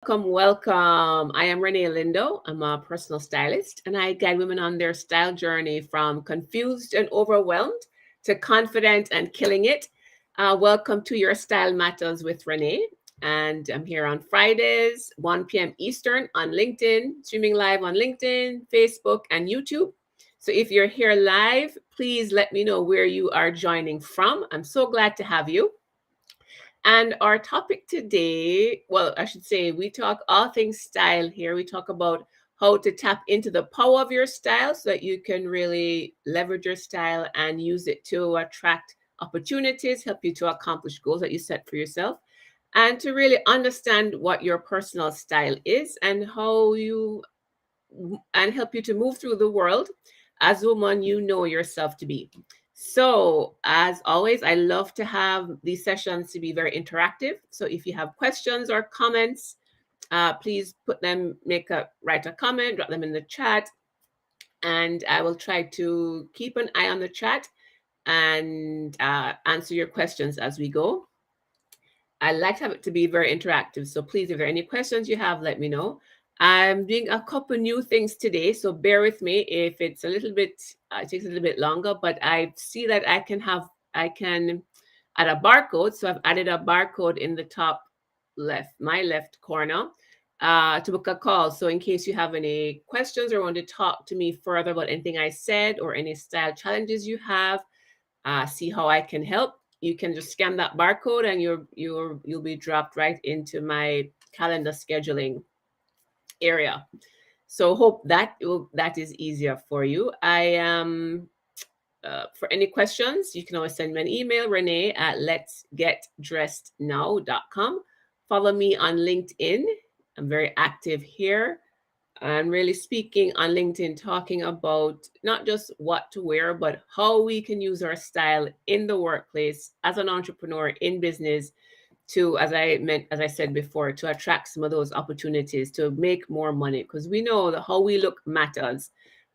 Welcome. I am Renee Lindo. I'm a personal stylist and I guide women on their style journey from confused and overwhelmed to confident and killing it. Welcome to Your Style Matters with Renee. And I'm here on Fridays, 1 p.m. Eastern on LinkedIn, streaming live on LinkedIn, Facebook, and YouTube. So if you're here live, please let me know where you are joining from. I'm so glad to have you. And our topic today, well, I should say, we talk all things style here. We talk about how to tap into the power of your style so that you can really leverage your style and use it to attract opportunities, help you to accomplish goals that you set for yourself, and to really understand what your personal style is and how you and help you to move through the world as a woman you know yourself to be. So, as always, I love to have these sessions to be very interactive. So, if you have questions or comments, please put them, write a comment, drop them in the chat, and I will try to keep an eye on the chat and answer your questions as we go. I like to have it to be very interactive. So please, if there are any questions you have, let me know. I'm doing a couple new things today, so bear with me if it's a little bit, it takes a little bit longer, but I see that I can add a barcode. So I've added a barcode in the top left, my left corner, to book a call. So in case you have any questions or want to talk to me further about anything I said or any style challenges you have, see how I can help, you can just scan that barcode and you'll be dropped right into my calendar scheduling area. So hope that is easier for you. I am for any questions, you can always send me an email, Renee at letsgetdressednow.com. Follow me on LinkedIn. I'm very active here. I'm really speaking on LinkedIn, talking about not just what to wear, but how we can use our style in the workplace as an entrepreneur in business to, as I said before, to attract some of those opportunities to make more money. Because we know that how we look matters.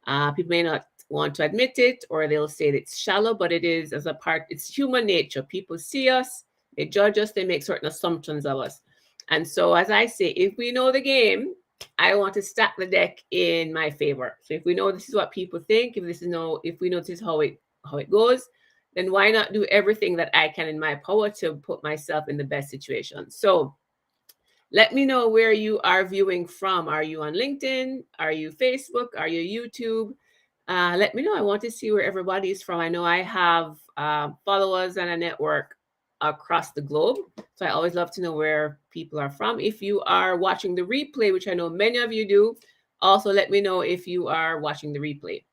People may not want to admit it, or they'll say it's shallow, but it is as a part. It's human nature. People see us, they judge us, they make certain assumptions of us. And so, as I say, if we know the game, I want to stack the deck in my favor. So if we know this is what people think, if we know this is how it goes, then why not do everything that I can in my power to put myself in the best situation? So let me know where you are viewing from. Are you on LinkedIn? Are you Facebook? Are you YouTube? Let me know. I want to see where everybody is from. I know I have followers and a network across the globe. So I always love to know where people are from. If you are watching the replay, which I know many of you do, also let me know if you are watching the replay.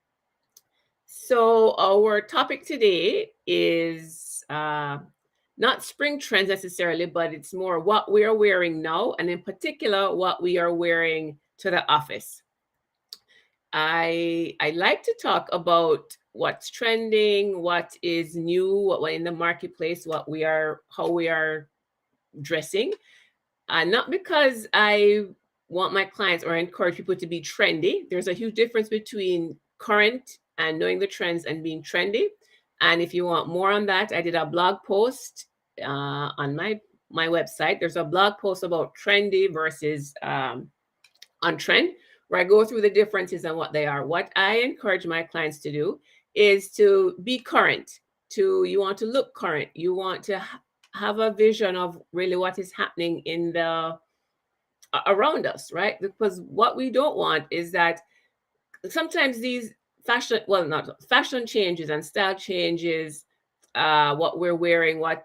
So our topic today is not spring trends necessarily, but it's more what we are wearing now, and in particular, what we are wearing to the office. I like to talk about what's trending, what is new, what in the marketplace, how we are dressing. Not because I want my clients or encourage people to be trendy. There's a huge difference between current and knowing the trends and being trendy. And if you want more on that, I did a blog post on my website. There's a blog post about trendy versus on trend, where I go through the differences and what they are. What I encourage my clients to do is to be current. You want to look current. You want to have a vision of really what is happening in the around us, right? Because what we don't want is that sometimes these not fashion changes and style changes, what we're wearing, what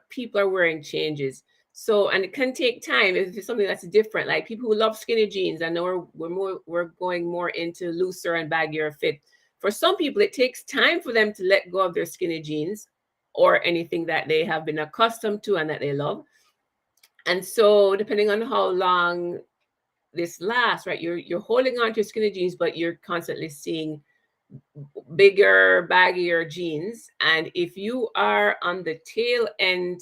people are wearing changes. So, and it can take time if it's something that's different. Like people who love skinny jeans, I know we're going more into looser and baggier fit. For some people, it takes time for them to let go of their skinny jeans or anything that they have been accustomed to and that they love. And so, depending on how long this lasts, right, you're holding on to your skinny jeans, but you're constantly seeing bigger, baggier jeans. And if you are on the tail end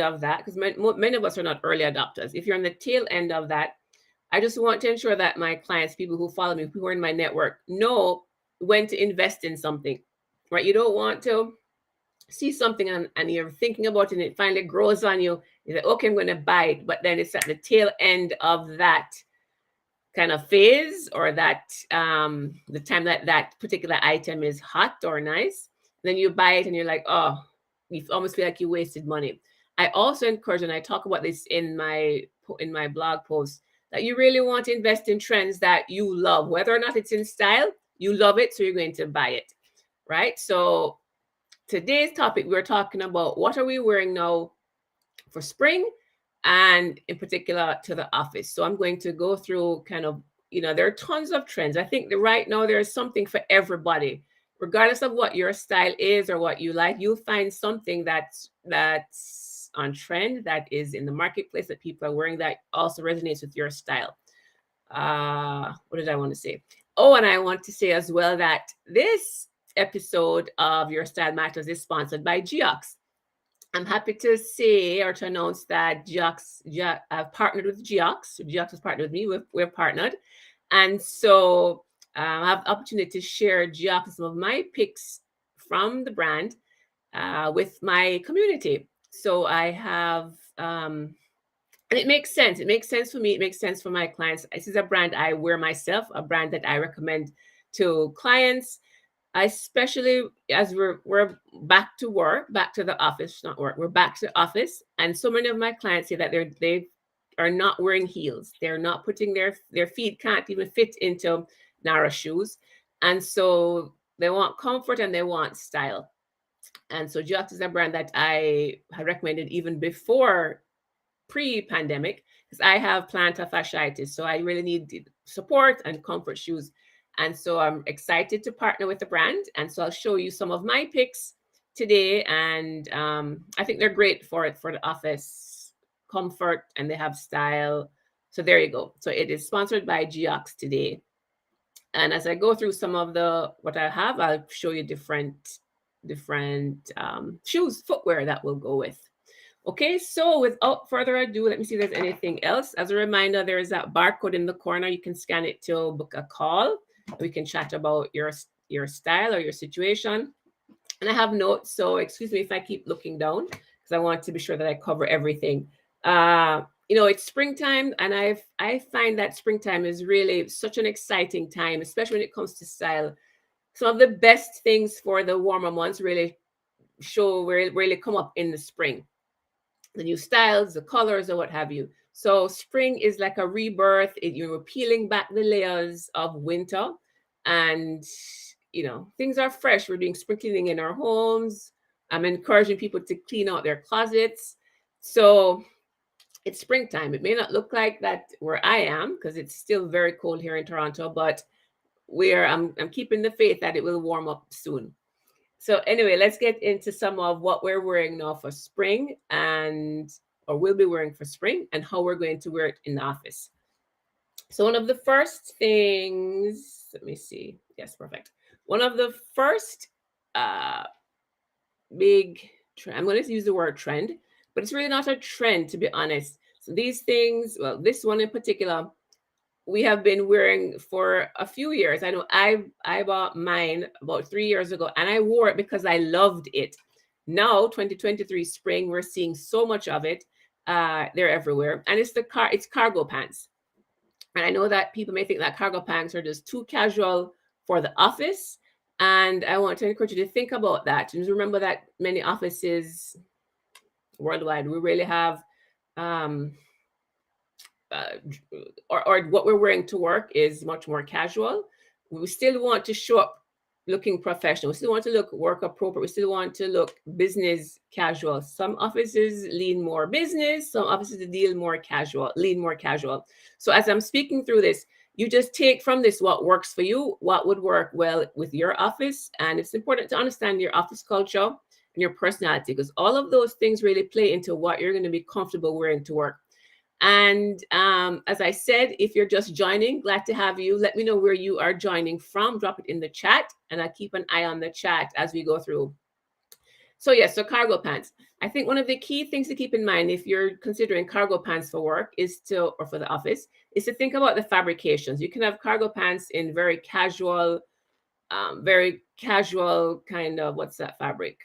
of that, because many of us are not early adopters, if you're on the tail end of that, I just want to ensure that my clients, people who follow me, who are in my network, know when to invest in something, right? You don't want to see something and you're thinking about it and it finally grows on you, you're like, okay, I'm going to buy it. But then it's at the tail end of that kind of phase, or that the time that that particular item is hot or nice, then you buy it and you're like, oh, you almost feel like you wasted money. I also encourage, and I talk about this in my blog post, that you really want to invest in trends that you love, whether or not it's in style. You love it, so you're going to buy it, right? So today's topic, we're talking about what are we wearing now for spring, and in particular to the office. So I'm going to go through kind of, there are tons of trends. I think that right now there's something for everybody. Regardless of what your style is or what you like, you'll find something that's on trend, that is in the marketplace, that people are wearing, that also resonates with your style. What did I want to say? Oh, and I want to say as well that this episode of Your Style Matters is sponsored by Geox. I'm happy to say, or to announce, that I've partnered with Geox. Geox has partnered with me. We're partnered. And so I have the opportunity to share Geox, some of my picks from the brand, with my community. So I have, and it makes sense. It makes sense for me. It makes sense for my clients. This is a brand I wear myself, a brand that I recommend to clients, especially as we're back to work, back to the office, not work. We're back to the office, and so many of my clients say that they are not wearing heels. They're not putting their feet can't even fit into narrow shoes, and so they want comfort and they want style. And so Jux is a brand that I had recommended even before pre-pandemic, because I have plantar fasciitis, so I really need support and comfort shoes. And so I'm excited to partner with the brand. And so I'll show you some of my picks today. And I think they're great for the office, comfort, and they have style. So there you go. So it is sponsored by Geox today. And as I go through some of what I have, I'll show you different shoes, footwear that will go with. Okay, so without further ado, let me see if there's anything else. As a reminder, there is that barcode in the corner. You can scan it to book a call. We can chat about your style or your situation. And I have notes, so excuse me if I keep looking down, because I want to be sure that I cover everything. It's springtime, and I find that springtime is really such an exciting time, especially when it comes to style. Some of the best things for the warmer months really come up in the spring. The new styles, the colors, or what have you. So spring is like a rebirth. You're peeling back the layers of winter, and things are fresh. We're doing spring cleaning in our homes. I'm encouraging people to clean out their closets. So it's springtime. It may not look like that where I am, because it's still very cold here in Toronto, but I'm keeping the faith that it will warm up soon. So anyway, let's get into some of what we're wearing now for spring, or will be wearing for spring, and how we're going to wear it in the office. So one of the first things, let me see. Yes, perfect. One of the first big trend, I'm going to use the word trend, but it's really not a trend, to be honest. So these things, well, this one in particular, we have been wearing for a few years. I know I bought mine about 3 years ago, and I wore it because I loved it. Now, 2023 spring, we're seeing so much of it. They're everywhere, and it's cargo pants. And I know that people may think that cargo pants are just too casual for the office, and I want to encourage you to think about that. And remember that many offices worldwide, we really have or what we're wearing to work is much more casual. We still want to show up looking professional. We still want to look work appropriate. We still want to look business casual. Some offices lean more business. Some offices lean more casual. So as I'm speaking through this, you just take from this what works for you, what would work well with your office. And it's important to understand your office culture and your personality, because all of those things really play into what you're going to be comfortable wearing to work. And as I said, if you're just joining, glad to have you. Let me know where you are joining from. Drop it in the chat, and I'll keep an eye on the chat as we go through. So yes, so cargo pants. I think one of the key things to keep in mind if you're considering cargo pants for work or for the office, is to think about the fabrications. You can have cargo pants in very casual kind of, what's that fabric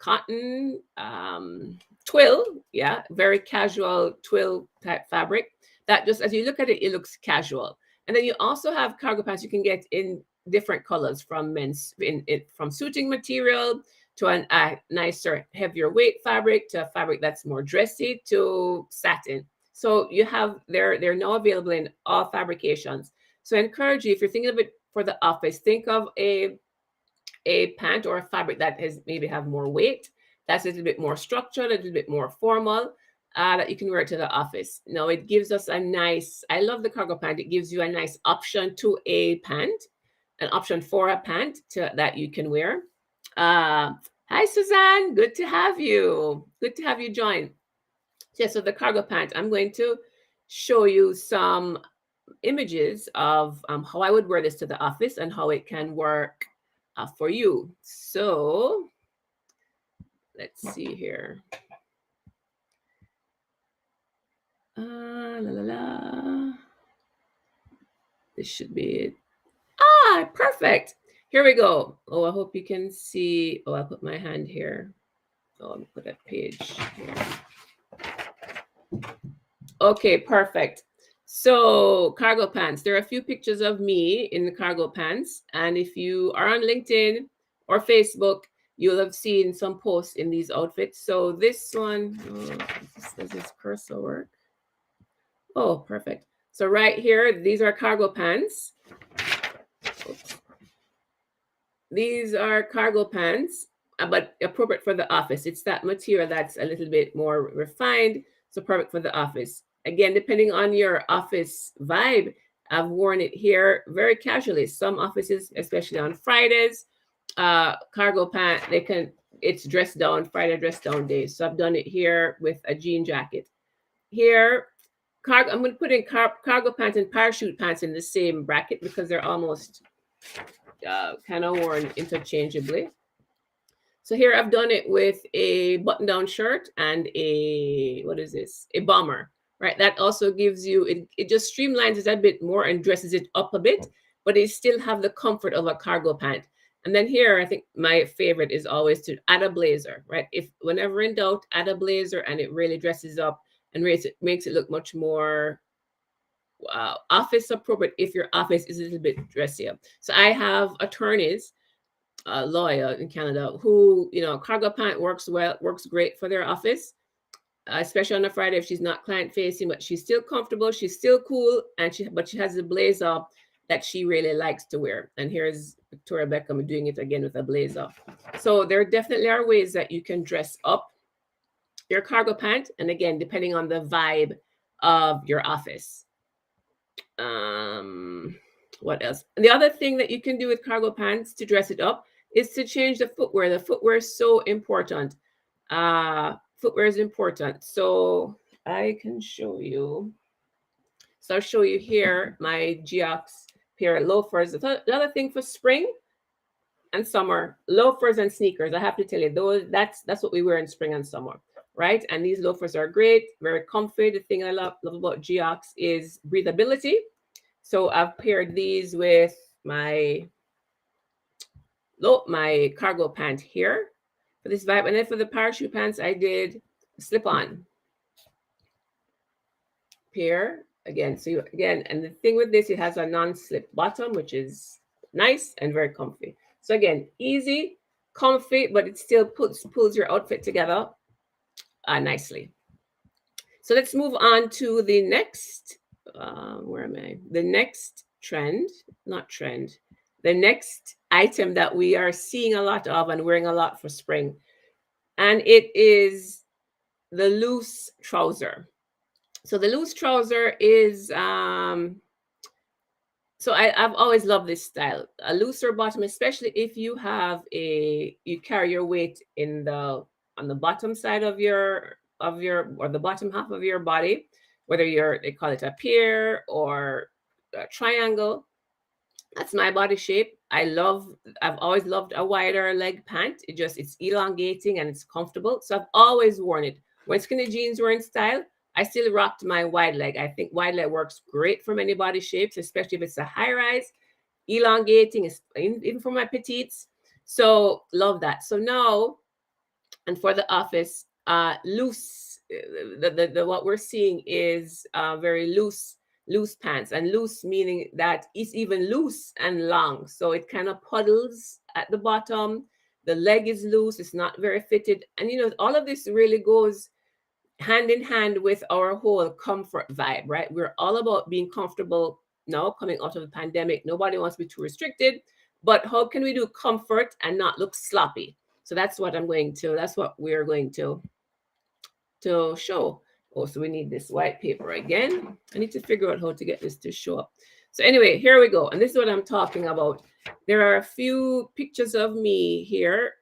cotton twill, yeah, very casual twill type fabric. That just as you look at it, it looks casual. And then you also have cargo pants you can get in different colors, from men's from suiting material to a nicer, heavier weight fabric to a fabric that's more dressy to satin. So you have they're now available in all fabrications. So I encourage you, if you're thinking of it for the office, think of a pant or a fabric that has maybe have more weight, that's a little bit more structured, a little bit more formal, that you can wear to the office. Now it gives us a nice, I love the cargo pant. It gives you a nice option to a pant, an option for a pant that you can wear. Hi, Suzanne. Good to have you. Good to have you join. Yeah, so the cargo pant, I'm going to show you some images of how I would wear this to the office and how it can work for you. So let's see here. This should be it. Perfect. Here we go. Oh, I hope you can see. Oh, I'll put my hand here. Oh, let me put that page here. Okay, perfect. So cargo pants. There are a few pictures of me in the cargo pants. And if you are on LinkedIn or Facebook, you'll have seen some posts in these outfits. So this one, does this cursor work? Oh, perfect. So right here, these are cargo pants. Oops. These are cargo pants, but appropriate for the office. It's that material that's a little bit more refined, so perfect for the office. Again, depending on your office vibe, I've worn it here very casually. Some offices, especially on Fridays, cargo pant, it's dress down, Friday dress down days. So I've done it here with a jean jacket. Here, I'm going to put in cargo pants and parachute pants in the same bracket because they're almost kind of worn interchangeably. So here I've done it with a button-down shirt and a bomber, right? That also gives you, it just streamlines it a bit more and dresses it up a bit, but it still have the comfort of a cargo pant. And then here, I think my favorite is always to add a blazer, right? If whenever in doubt, add a blazer and it really dresses up and makes it look much more office appropriate if your office is a little bit dressier. So I have attorneys, lawyer in Canada, who, cargo pant works great for their office, especially on a Friday if she's not client facing, but she's still comfortable, she's still cool, and she has a blazer that she really likes to wear. And here's Victoria Beckham doing it again with a blazer. So there definitely are ways that you can dress up your cargo pant, and again, depending on the vibe of your office. What else? And the other thing that you can do with cargo pants to dress it up is to change the footwear. The footwear is so important. Footwear is important. So I can show you. So I'll show you here my Geox pair of loafers. The other thing for spring and summer, loafers and sneakers. I have to tell you, that's what we wear in spring and summer, right? And these loafers are great, very comfy. The thing I love about Geox is breathability. So I've paired these with my cargo pant here for this vibe. And then for the parachute pants, I did slip-on pair again. So and the thing with this, it has a non-slip bottom, which is nice and very comfy. So again, easy, comfy, but it still pulls your outfit together nicely. So let's move on to the next, where am I? The next the next item that we are seeing a lot of and wearing a lot for spring. And it is the loose trouser. So the loose trouser is, so I've always loved this style. A looser bottom, especially if you carry your weight on the bottom side of your or the bottom half of your body, whether they call it a pier or a triangle. That's my body shape. I've always loved a wider leg pant. It's elongating and it's comfortable. So I've always worn it. When skinny jeans were in style, I still rocked my wide leg. I think wide leg works great for many body shapes, especially if it's a high rise, elongating, even for my petites. So love that. So now And for the office, loose. The what we're seeing is very loose pants, and loose meaning that it's even loose and long, so it kind of puddles at the bottom. The leg is loose, it's not very fitted, and all of this really goes hand in hand with our whole comfort vibe, right? We're all about being comfortable now, coming out of the pandemic. Nobody wants to be too restricted, but how can we do comfort and not look sloppy? So that's what we're going to show. Oh, so we need this white paper again. I need to figure out how to get this to show up. So anyway, here we go. And this is what I'm talking about. There are a few pictures of me here.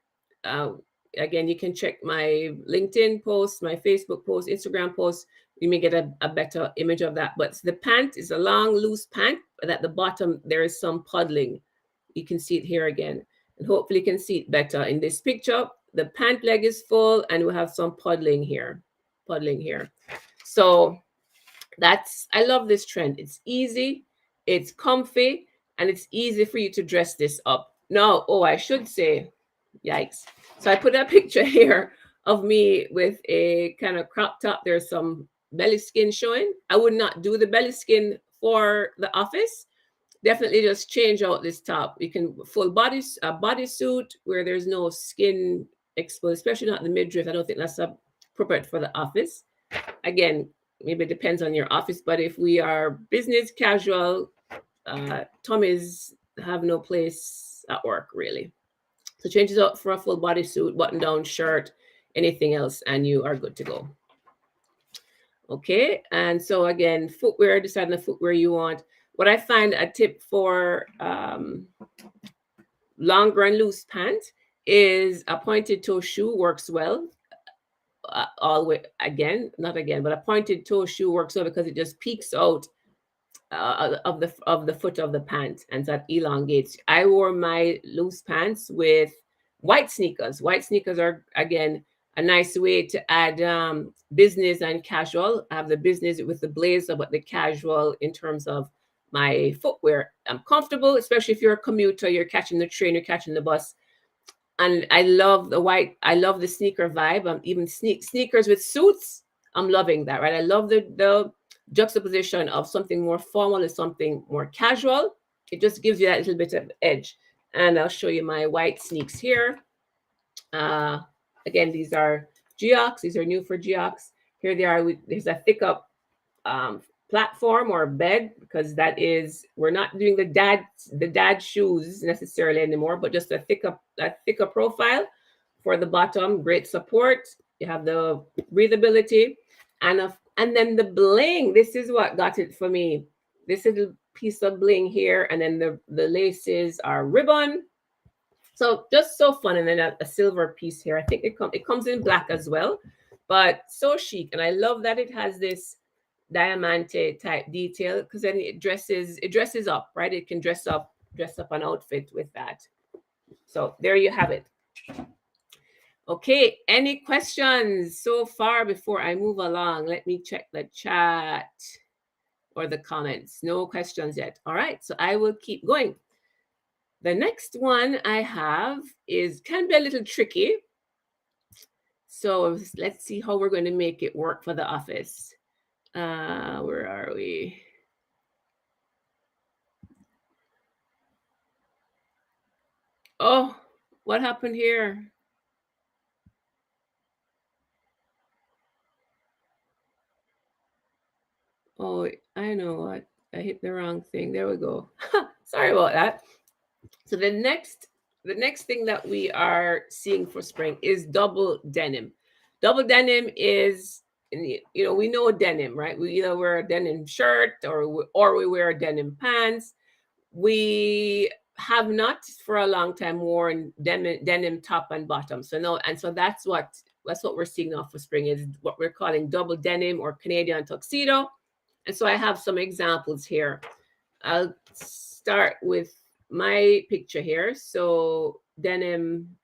Uh, Again, you can check my LinkedIn post, my Facebook post, Instagram post. You may get a better image of that. But the pant is a long, loose pant, but at the bottom, there is some puddling. You can see it here again. And hopefully you can see it better in this picture. The pant leg is full and we have some puddling here. So I love this trend. It's easy, it's comfy, and it's easy for you to dress this up. Now, I should say, yikes. So I put a picture here of me with a kind of crop top. There's some belly skin showing. I would not do the belly skin for the office. Definitely just change out this top. You can full bodysuit where there's no skin exposed, especially not the midriff. I don't think that's appropriate for the office. Again, maybe it depends on your office, but if we are business casual, tummies have no place at work really. So change it out for a full bodysuit, button down shirt, anything else, and you are good to go. Okay, and so again, footwear, deciding the footwear you want. What I find a tip for longer and loose pant is a pointed toe shoe works well. All the way not again, but a pointed toe shoe works well because it just peeks out of the foot of the pant, and that elongates. I wore my loose pants with white sneakers. White sneakers are again a nice way to add business and casual. I have the business with the blazer, but the casual in terms of my footwear. I'm comfortable, especially if you're a commuter, you're catching the train, you're catching the bus. And I love the white. I love the sneaker vibe. Even sneakers with suits. I'm loving that, right? I love the juxtaposition of something more formal and something more casual. It just gives you that little bit of edge. And I'll show you my white sneaks here. Again, these are Geox. These are new for Geox. Here they are. There's a thick up platform or bed, because we're not doing the dad shoes necessarily anymore, but just a thicker profile for the bottom. Great support. You have the breathability, and then the bling. This is what got it for me. This little piece of bling here, and then the laces are ribbon. So just so fun. And then a silver piece here. I think it comes in black as well, but so chic. And I love that it has this diamante type detail, because then it dresses up, right? It can dress up an outfit with that. So there you have it. Okay, any questions so far before I move along? Let me check the chat or the comments. No questions yet. All right, so I will keep going. The next one I have can be a little tricky. So let's see how we're going to make it work for the office. Where are we? Oh, what happened here? Oh, I know what. I hit the wrong thing. There we go. Sorry about that. So the next thing that we are seeing for spring is double denim. Double denim is, we know denim, right? We either wear a denim shirt or we wear denim pants. We have not for a long time worn denim top and bottom. So no, and so that's what we're seeing now for spring, is what we're calling double denim or Canadian tuxedo. And so I have some examples here. I'll start with my picture here. So denim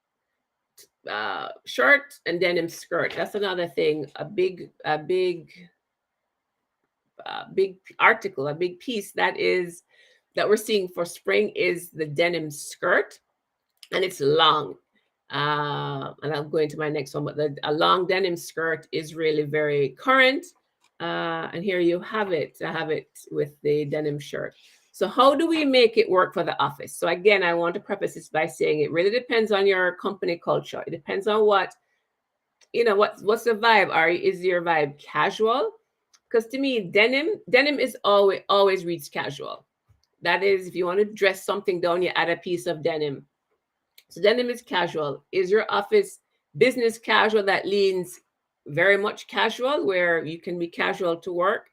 shirt and denim skirt. That's another thing. A big article, a big piece that we're seeing for spring is the denim skirt, and it's long. And I'll go into my next one, but a long denim skirt is really very current. And here you have it. I have it with the denim shirt. So how do we make it work for the office? So again, I want to preface this by saying it really depends on your company culture. It depends on what, what's the vibe? Is your vibe casual? Because to me, denim is always reads casual. That is, if you want to dress something down, you add a piece of denim. So denim is casual. Is your office business casual that leans very much casual, where you can be casual to work?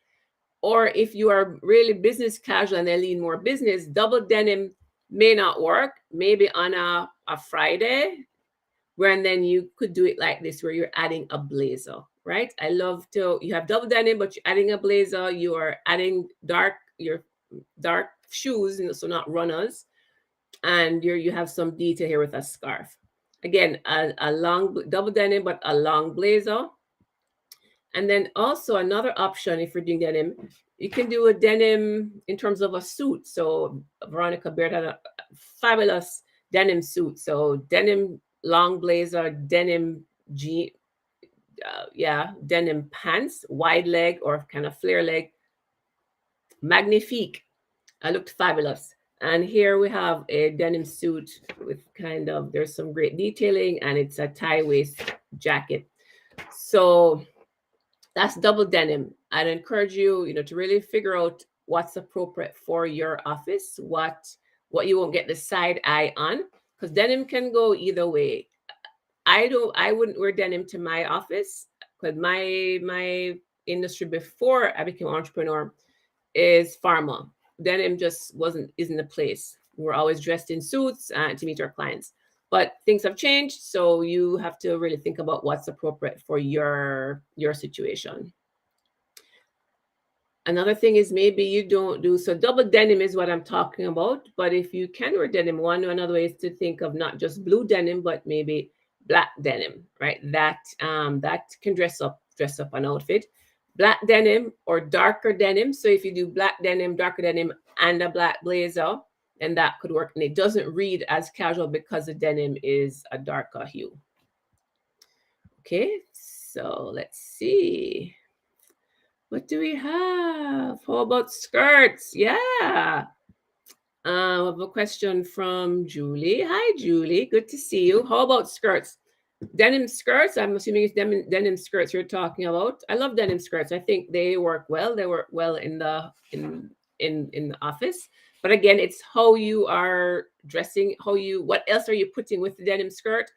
Or if you are really business casual and they lean more business, double denim may not work. Maybe on a Friday, where and then you could do it like this, where you're adding a blazer, right? You have double denim, but you're adding a blazer. You are adding your dark shoes, so not runners, and you have some detail here with a scarf. Again, a long double denim, but a long blazer. And then also another option, if you're doing denim, you can do a denim in terms of a suit. So Veronica Baird had a fabulous denim suit. So denim long blazer, denim jean, denim pants, wide leg or kind of flare leg. Magnifique. I looked fabulous. And here we have a denim suit with there's some great detailing, and it's a tie waist jacket. So that's double denim. I'd encourage you, to really figure out what's appropriate for your office, what you won't get the side eye on, because denim can go either way. I wouldn't wear denim to my office, because my industry before I became an entrepreneur is pharma. Denim just isn't the place. We're always dressed in suits to meet our clients. But things have changed, so you have to really think about what's appropriate for your situation. Another thing is maybe you don't do, so double denim is what I'm talking about. But if you can wear denim, another way is to think of not just blue denim, but maybe black denim, right? That can dress up an outfit. Black denim or darker denim. So if you do black denim, darker denim, and a black blazer, then that could work. And it doesn't read as casual because the denim is a darker hue. Okay, so let's see. What do we have? How about skirts? Yeah. I have a question from Julie. Hi, Julie. Good to see you. How about skirts? Denim skirts, I'm assuming it's denim skirts you're talking about. I love denim skirts. I think they work well. They work well in the office. But again, it's how you are dressing, what else are you putting with the denim skirt?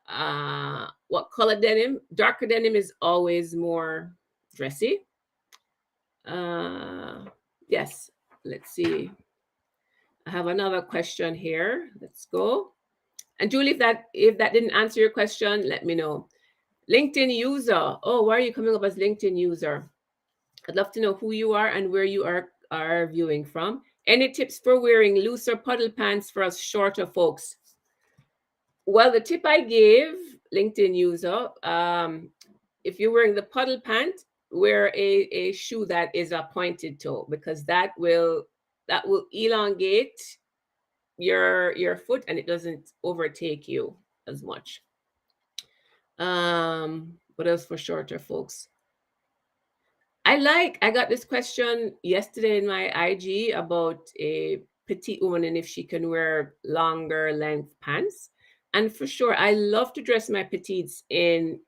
What color denim? Darker denim is always more dressy. Yes, let's see. I have another question here. Let's go. And Julie, if that didn't answer your question, let me know. LinkedIn user. Oh, why are you coming up as LinkedIn user? I'd love to know who you are and where you are viewing from. Any tips for wearing looser puddle pants for us shorter folks? Well, the tip I gave LinkedIn user, if you're wearing the puddle pant, wear a shoe that is a pointed toe, because that will elongate your foot and it doesn't overtake you as much. What else for shorter folks? I got this question yesterday in my IG about a petite woman and if she can wear longer length pants. And for sure, I love to dress my petites in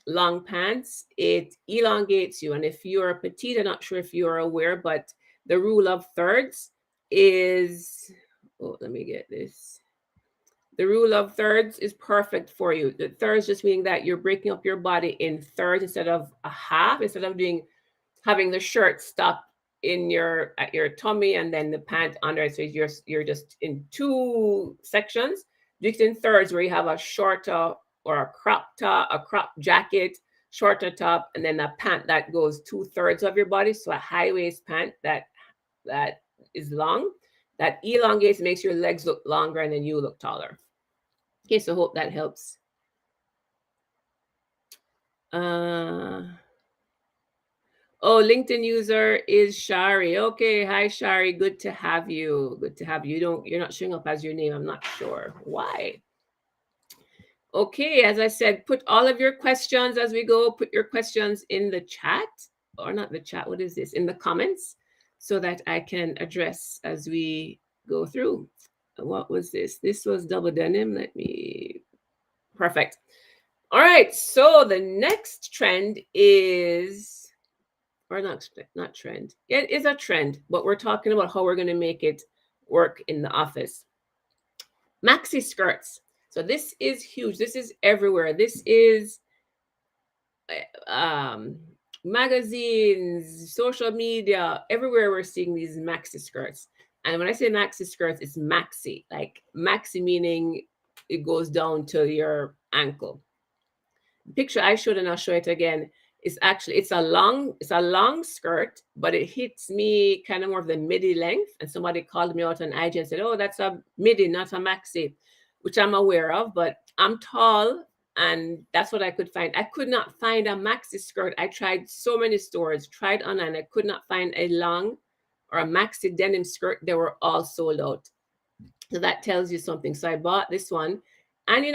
long pants. It elongates you. And if you're a petite, I'm not sure if you're aware, but the rule of thirds is, let me get this. The rule of thirds is perfect for you. The thirds just meaning that you're breaking up your body in thirds instead of a half, instead of having the shirt stop at your tummy and then the pant under. So you're just in two sections. Do it in thirds, where you have a shorter or a crop top, a crop jacket, shorter top, and then a pant that goes 2/3 of your body. So a high waist pant that is long, that elongates, makes your legs look longer, and then you look taller. Okay, so hope that helps. LinkedIn user is Shari. Okay, hi Shari, good to have you. Good to have you. You're not showing up as your name. I'm not sure why. Okay, as I said, put all of your questions as we go. Put your questions in the chat, or not the chat. What is this? In the comments, so that I can address as we go through. What was this? This was double denim. Let me. Perfect. All right. So the next trend is, or not trend. It is a trend, but we're talking about how we're going to make it work in the office. Maxi skirts. So this is huge. This is everywhere. This is um, magazines, social media, everywhere we're seeing these maxi skirts. And when I say maxi skirts, it's maxi, like maxi meaning it goes down to your ankle. The picture I showed, and I'll show it again, is actually it's a long skirt, but it hits me kind of more of the midi length. And somebody called me out on IG and said, "Oh, that's a midi, not a maxi," which I'm aware of, but I'm tall and that's what I could find. I could not find a maxi skirt. I tried so many stores, tried online. I could not find a long or a maxi denim skirt. They were all sold out. So that tells you something. So I bought this one. And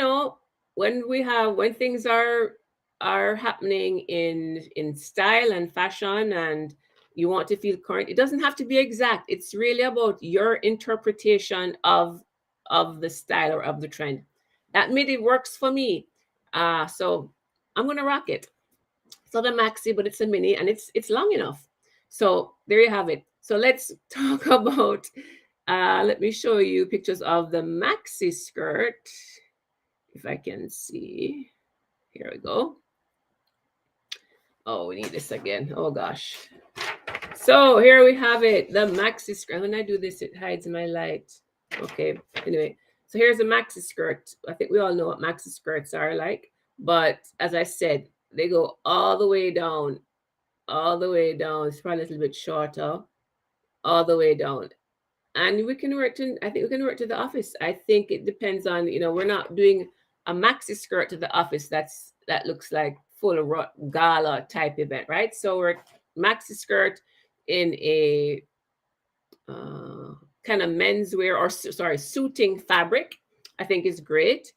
when things are happening in style and fashion, and you want to feel current, it doesn't have to be exact. It's really about your interpretation of the style or of the trend. That midi works for me. So I'm gonna rock it. It's not a maxi, but it's a mini, and it's long enough. So there you have it. So let's talk about. Let me show you pictures of the maxi skirt, if I can see. Here we go. Oh, we need this again. Oh gosh. So here we have it, the maxi skirt. When I do this, it hides my light. Okay. Anyway, so here's a maxi skirt. I think we all know what maxi skirts are like, but as I said, they go all the way down, all the way down. It's probably a little bit shorter, all the way down. And we can work to, I think we can work to the office. I think it depends on, we're not doing a maxi skirt to the office. That looks like full gala type event, right? So we're maxi skirt in a kind of menswear, or sorry, suiting fabric, I think is great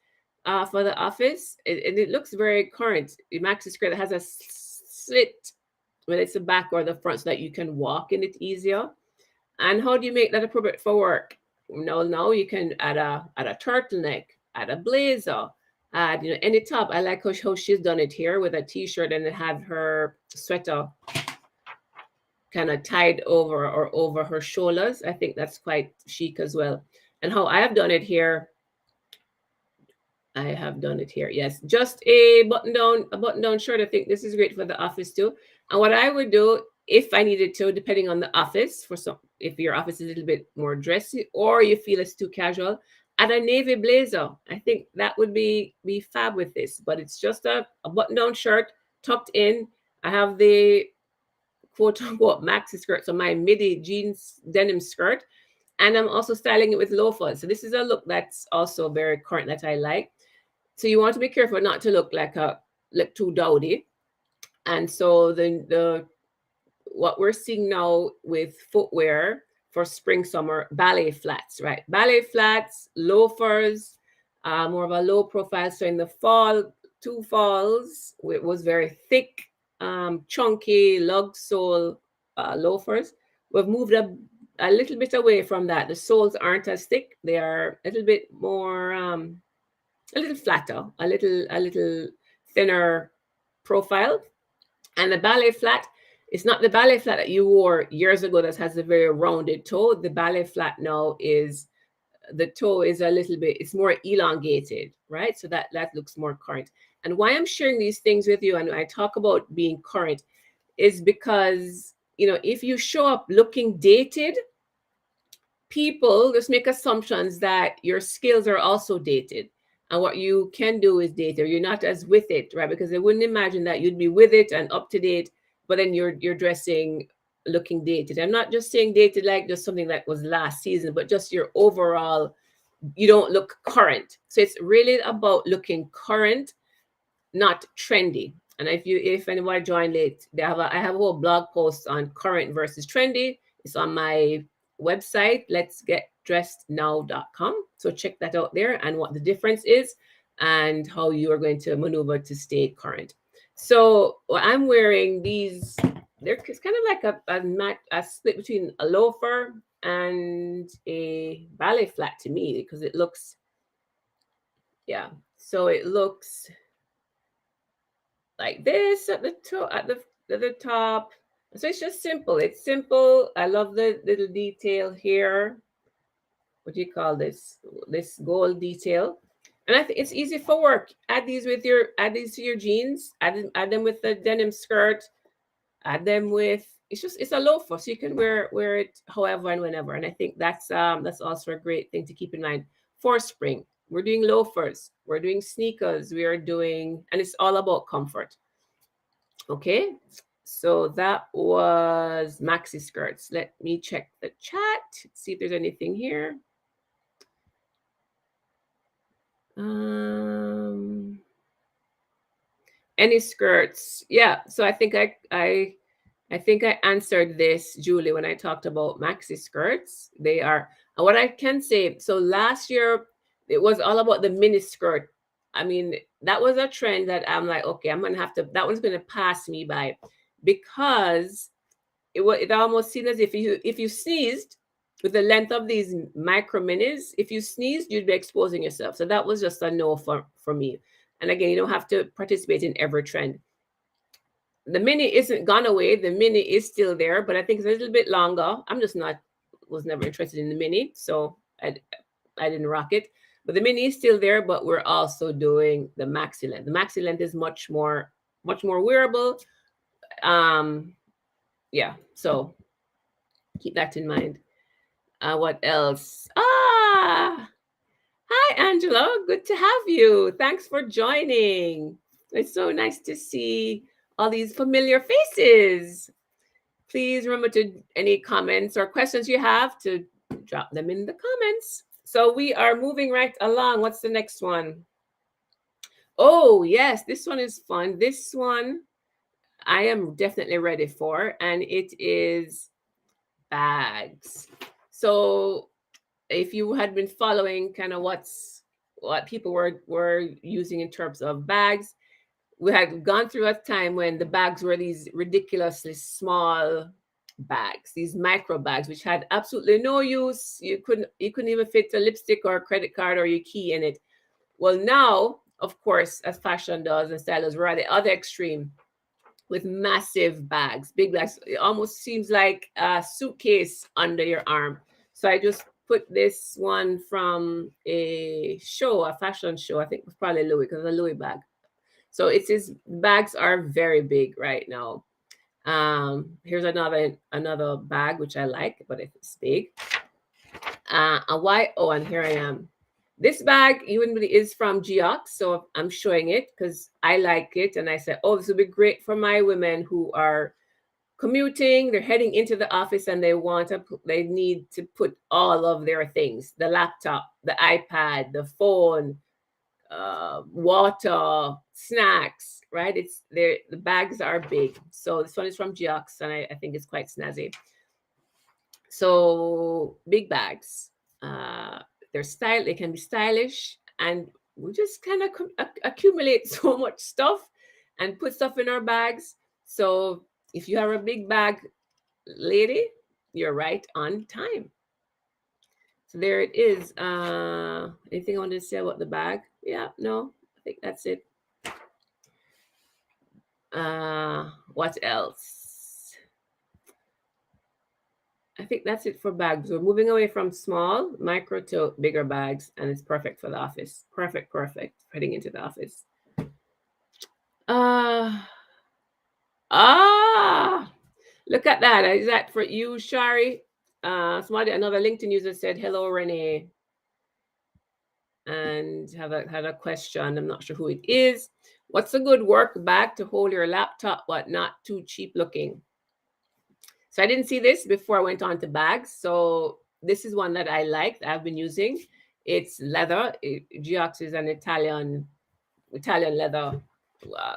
for the office. And it looks very current. The maxi skirt that has a slit, whether it's the back or the front, so that you can walk in it easier. And how do you make that appropriate for work? Now you can add a turtleneck, add a blazer, add any top. I like how she's done it here with a t-shirt and have her sweater kind of tied over or over her shoulders. I think that's quite chic as well. And how I have done it here, yes, just a button down shirt. I think this is great for the office too. And what I would do if I needed to, depending on the office, if your office is a little bit more dressy or you feel it's too casual, add a navy blazer. I think that would be fab with this. But it's just a button-down shirt tucked in. I have the quote unquote maxi skirt, so my midi jeans denim skirt, and I'm also styling it with loafers. So this is a look that's also very current that I like. So you want to be careful not to look like too dowdy. And so the what we're seeing now with footwear for spring summer, ballet flats, right? Ballet flats, loafers, more of a low profile. So in the fall, 2 falls, it was very thick, chunky lug sole loafers. We've moved a little bit away from that. The soles aren't as thick. They are a little bit more a little flatter, a little thinner profile. And the ballet flat, it's not the ballet flat that you wore years ago that has a very rounded toe. The ballet flat now is, the toe is a little bit, it's more elongated, right? So that looks more current. And why I'm sharing these things with you and I talk about being current is because, if you show up looking dated, people just make assumptions that your skills are also dated. And what you can do is date, or you're not as with it, right? Because they wouldn't imagine that you'd be with it and up to date, but then you're dressing looking dated. I'm not just saying dated like just something that was last season, but just your overall, you don't look current. So it's really about looking current, not trendy. And if anyone joined late, I have a whole blog post on current versus trendy. It's on my website, letsgetdressednow.com. So check that out there and what the difference is. and how you are going to maneuver to stay current. So well, I'm wearing these. It's kind of like a split between a loafer and a ballet flat to me, because it looks, yeah. So it looks like this at the top, at the top. So it's just simple. It's simple. I love the little detail here. What do you call this? This gold detail. And I think it's easy for work. Add these to your jeans. Add them with the denim skirt. Add them with, it's a loafer, so you can wear it however and whenever. And I think that's also a great thing to keep in mind for spring. We're doing loafers, we're doing sneakers, we are doing, and it's all about comfort. Okay, so that was maxi skirts. Let me check the chat, see if there's anything here. Any skirts? Yeah. So I think I think I answered this, Julie, when I talked about maxi skirts. They are, and what I can say, so last year it was all about the mini skirt. I mean, that was a trend that I'm like, okay, I'm gonna have to, that one's gonna pass me by, because it almost seemed as if you sneezed with the length of these micro minis, if you sneezed, you'd be exposing yourself. So that was just a no for me. And again, you don't have to participate in every trend. The mini isn't gone away. The mini is still there, but I think it's a little bit longer. I'm just not, was never interested in the mini, so I didn't rock it. But the mini is still there, but we're also doing the maxi length. The maxi length is much more wearable. Yeah, so keep that in mind. What else? Hi Angela, good to have you. Thanks for joining. It's so nice to see all these familiar faces. Please remember to, any comments or questions you have, to drop them in the comments. So we are moving right along. What's the next one? Oh, yes, this one is fun. This one I am definitely ready for, and it is bags. So if you had been following kind of what people were using in terms of bags, we had gone through a time when the bags were these ridiculously small bags, these micro bags, which had absolutely no use. You couldn't even fit a lipstick or a credit card or your key in it. Well, now, of course, as fashion does and style does, we're at the other extreme with massive bags, big bags. It almost seems like a suitcase under your arm. So I just put this one from a show, a fashion show. I think it was probably Louis, because it's a Louis bag. So it's his bags are very big right now. Here's another bag which I like, but it's big. A white. Oh, and here I am. This bag even is from Geox, so I'm showing it because I like it, and I said, oh, this would be great for my women who are commuting. They're heading into the office and they need to put all of their things: the laptop, the iPad, the phone, water, snacks, right? It's there. The bags are big. So this one is from Geox, and I think it's quite snazzy. So big bags. They're style. They can be stylish, and we just kind of accumulate so much stuff and put stuff in our bags. So if you have a big bag, lady, you're right on time. So there it is. Anything I wanted to say about the bag? Yeah, no, I think that's it. What else? I think that's it for bags. We're moving away from small, micro to bigger bags, and it's perfect for the office. Perfect, perfect. Heading into the office. Uh Look at that. Is that for you, Shari? Another LinkedIn user said, hello, Renee. And had a question. I'm not sure who it is. What's a good work bag to hold your laptop but not too cheap looking? So I didn't see this before I went on to bags. So this is one that I liked. I've been using. It's leather. Geox is an Italian leather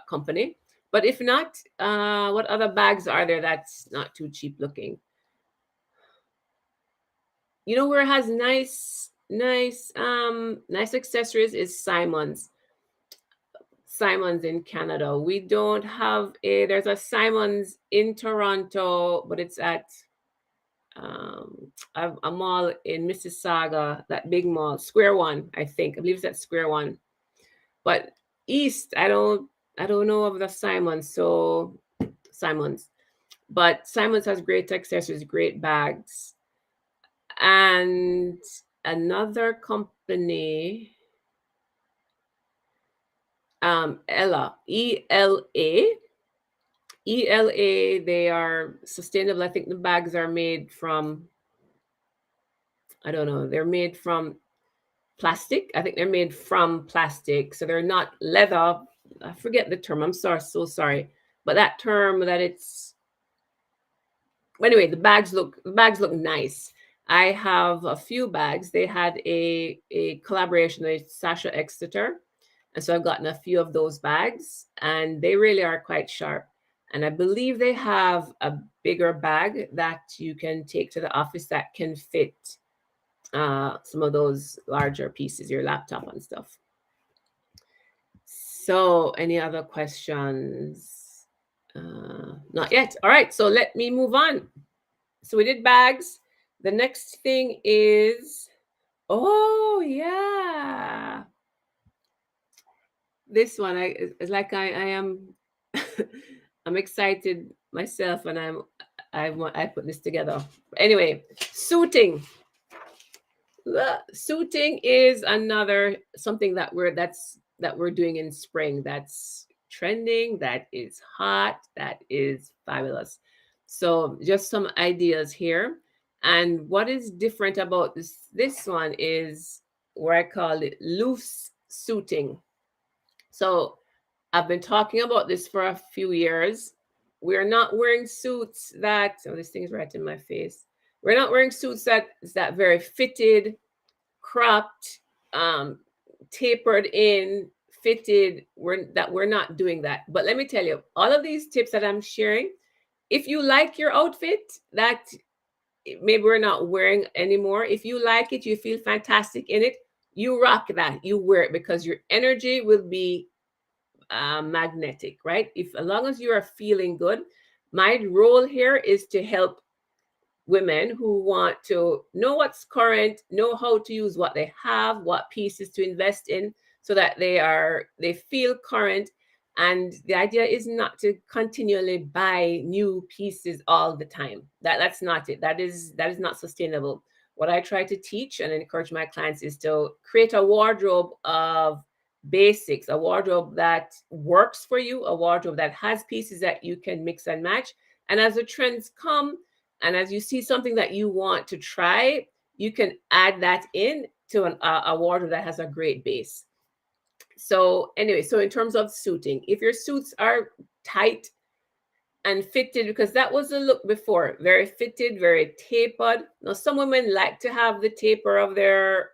company. But if not, what other bags are there that's not too cheap looking? You know where it has nice accessories is Simon's. Simons in Canada. We don't have there's a Simons in Toronto, but it's at a mall in Mississauga, that big mall, Square One, I think. I believe it's at Square One. But East, I don't know of the Simons. So Simons. But Simons has great accessories, great bags. And another company, Ella, ELA, they are sustainable. I think the bags are made from, I don't know, they're made from plastic. I think they're made from plastic. So they're not leather. I forget the term. I'm sorry, so sorry. But that term that it's, anyway, the bags look nice. I have a few bags. They had a collaboration with Sasha Exeter. And so I've gotten a few of those bags, and they really are quite sharp. And I believe they have a bigger bag that you can take to the office that can fit some of those larger pieces, your laptop and stuff. So, any other questions? Not yet. All right, so let me move on. So we did bags. The next thing is, oh yeah, this one. It's like I am. I'm excited myself, and I put this together. Anyway, suiting. Suiting is another something that we're doing in spring. That's trending. That is hot. That is fabulous. So just some ideas here. And what is different about this one is where I call it loose suiting. So I've been talking about this for a few years. We're not wearing suits that, oh, this thing's right in my face. We're not wearing suits that very fitted, cropped, tapered in, fitted. We're not doing that. But let me tell you, all of these tips that I'm sharing, if you like your outfit that maybe we're not wearing anymore, if you like it, you feel fantastic in it, you rock that, you wear it, because your energy will be magnetic, right? If as long as you are feeling good, my role here is to help women who want to know what's current, know how to use what they have, what pieces to invest in, so that they feel current. And the idea is not to continually buy new pieces all the time. That's not it. That is not sustainable. What I try to teach and encourage my clients is to create a wardrobe of basics, a wardrobe that works for you, a wardrobe that has pieces that you can mix and match. And as the trends come, and as you see something that you want to try, you can add that in to a wardrobe that has a great base. So anyway, so in terms of suiting, if your suits are tight and fitted, because that was the look before, very fitted, very tapered. Now, some women like to have the taper of their,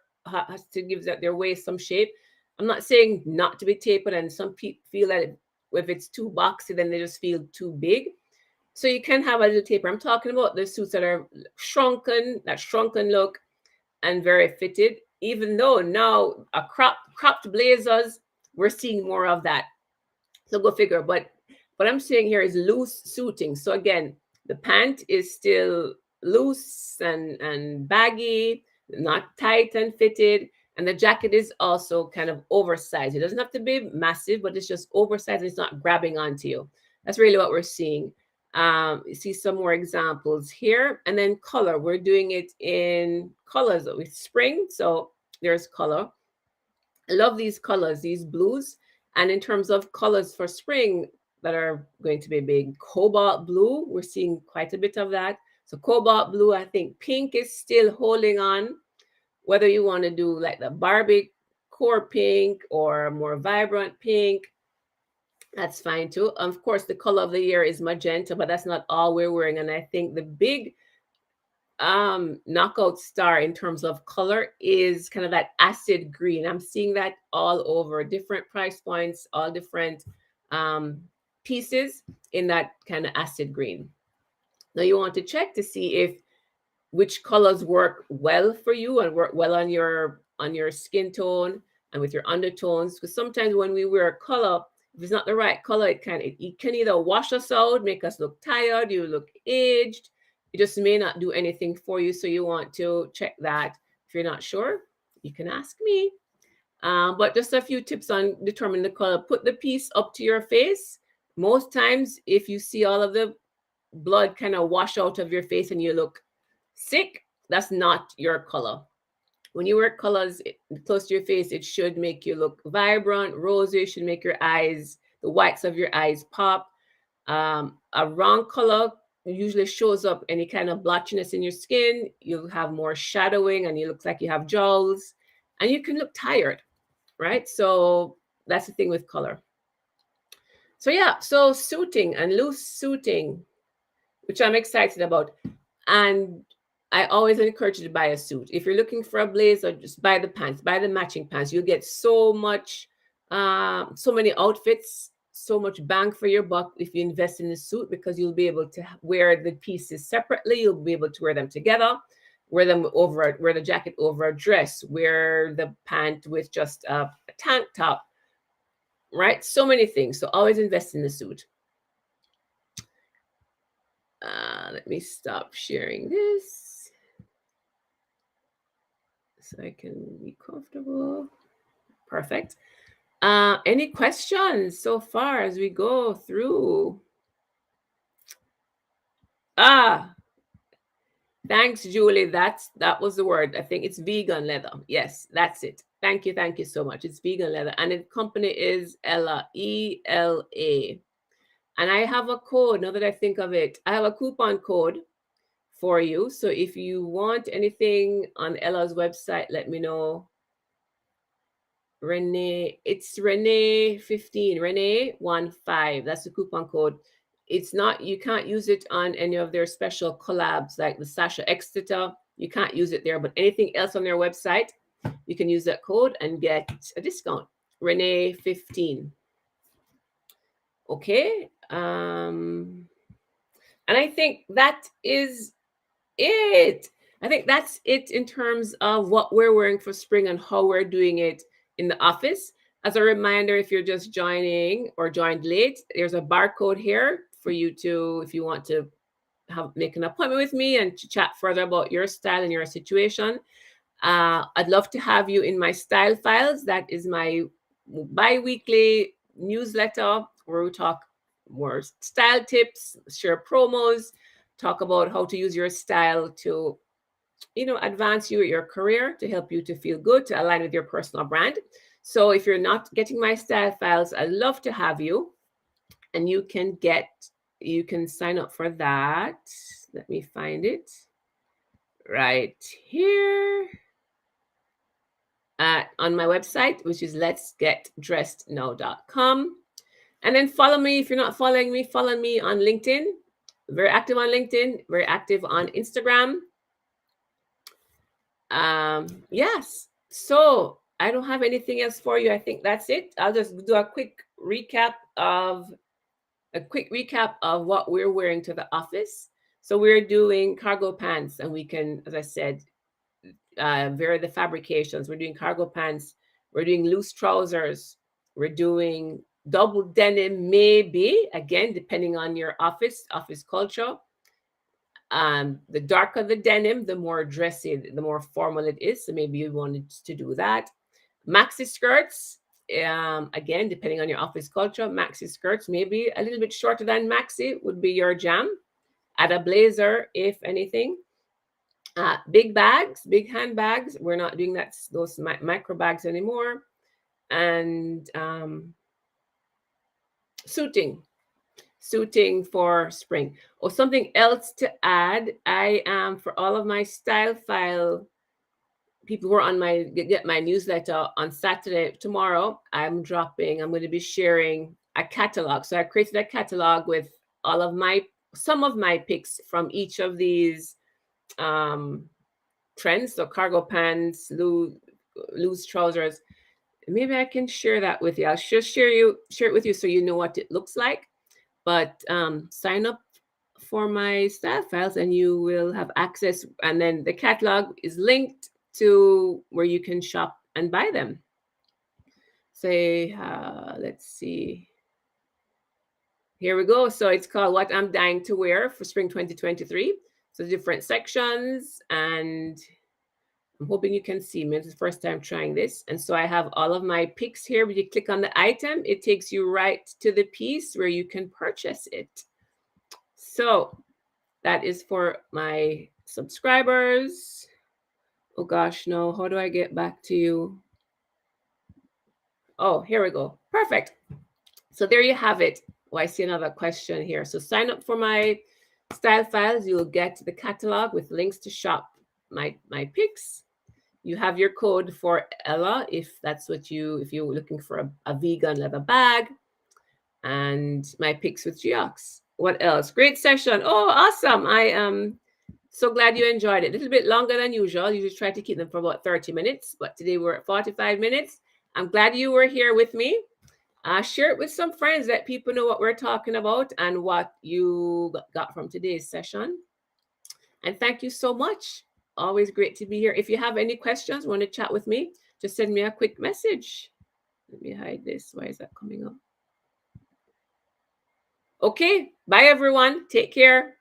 to give their waist some shape. I'm not saying not to be tapered, and some people feel that if it's too boxy, then they just feel too big. So you can have a little taper. I'm talking about the suits that are shrunken, that shrunken look, and very fitted. Even though now a cropped blazers, we're seeing more of that. So go figure. But what I'm saying here is loose suiting. So again, the pant is still loose and baggy, not tight and fitted. And the jacket is also kind of oversized. It doesn't have to be massive, but it's just oversized and it's not grabbing onto you. That's really what we're seeing. You see some more examples here. And then color. We're doing it in colors with spring. So there's color. I love these colors, these blues. And in terms of colors for spring that are going to be big, cobalt blue, we're seeing quite a bit of that. So cobalt blue, I think pink is still holding on. Whether you want to do like the Barbie core pink or more vibrant pink, that's fine too. Of course, the color of the year is magenta, but that's not all we're wearing. And I think the big knockout star in terms of color is kind of that acid green. I'm seeing that all over, different price points, all different pieces in that kind of acid green. Now you want to check to see if which colors work well for you and work well on your skin tone and with your undertones. Because sometimes when we wear a color, If it's not the right color, it can either wash us out, make us look tired, you look aged. It just may not do anything for you. So you want to check that. If you're not sure, you can ask me. But just a few tips on determining the color. Put the piece up to your face. Most times, if you see all of the blood kind of wash out of your face and you look sick, that's not your color. When you wear colors close to your face, it should make you look vibrant, rosy. It should make your eyes, the whites of your eyes pop. A wrong color usually shows up any kind of blotchiness in your skin. You'll have more shadowing and you look like you have jowls and you can look tired, right? So that's the thing with color. So yeah, so suiting and loose suiting, which I'm excited about. And I always encourage you to buy a suit. If you're looking for a blazer, just buy the pants, buy the matching pants. You'll get so many outfits, so much bang for your buck if you invest in a suit, because you'll be able to wear the pieces separately. You'll be able to wear them together, wear the jacket over a dress, wear the pant with just a tank top, right? So many things. So always invest in the suit. Let me stop sharing this so I can be comfortable. Perfect. Any questions so far as we go through? Thanks, Julie. That was the word. I think it's vegan leather. Yes, that's it. Thank you so much. It's vegan leather, and the company is Ella, ELA. And I have a code. Now that I think of it, I have a coupon code for you. So if you want anything on Ella's website, let me know. Renee, it's Renee 15, Renee 15. That's the coupon code. It's not, you can't use it on any of their special collabs like the Sasha Exeter. You can't use it there, but anything else on their website, you can use that code and get a discount. Renee 15. Okay. And I think that is it. I think that's it in terms of what we're wearing for spring and how we're doing it in the office. As a reminder, if you're just joining or joined late, there's a barcode here for you to, if you want to make an appointment with me and to chat further about your style and your situation. I'd love to have you in my style files. That is my bi-weekly newsletter where we talk more style tips, share promos, talk about how to use your style to, advance you at your career, to help you to feel good, to align with your personal brand. So if you're not getting my style files, I'd love to have you, and you can sign up for that. Let me find it right here on my website, which is letsgetdressednow.com. And then follow me. If you're not following me, follow me on LinkedIn. Very active on LinkedIn, very active on Instagram. Yes. So I don't have anything else for you. I think that's it. I'll just do a quick recap of what we're wearing to the office. So we're doing cargo pants, and we can, as I said, vary the fabrications. We're doing cargo pants. We're doing loose trousers. We're doing double denim, maybe, again, depending on your office culture. The darker the denim, the more dressy, the more formal it is. So maybe you wanted to do that. Maxi skirts, again, depending on your office culture, maxi skirts, maybe a little bit shorter than maxi would be your jam. Add a blazer, if anything. Big bags, big handbags. We're not doing those micro bags anymore. And suiting for spring. Or something else to add, I am, for all of my style file people who are on get my newsletter on Saturday, tomorrow, I'm going to be sharing a catalog. So I created a catalog with some of my picks from each of these trends. So cargo pants, loose trousers. Maybe I can share that with you. I'll just share it with you so you know what it looks like. But sign up for my style files and you will have access. And then the catalog is linked to where you can shop and buy them. Say, let's see. Here we go. So it's called What I'm Dying to Wear for Spring 2023. So different sections, and I'm hoping you can see me. It's the first time trying this. And so I have all of my picks here. When you click on the item, it takes you right to the piece where you can purchase it. So that is for my subscribers. Oh gosh, no. How do I get back to you? Oh, here we go. Perfect. So there you have it. Oh, I see another question here. So sign up for my style files. You'll get the catalog with links to shop my picks. You have your code for Ella if that's what if you're looking for a vegan leather bag, and my picks with Geox. What else? Great session. Oh, awesome. I am so glad you enjoyed it. A little bit longer than usual. You just try to keep them for about 30 minutes, but today we're at 45 minutes. I'm glad you were here with me. Share it with some friends, let people know what we're talking about and what you got from today's session. And thank you so much. Always great to be here. If you have any questions, want to chat with me, just send me a quick message. Let me hide this. Why is that coming up? Okay. Bye, everyone. Take care.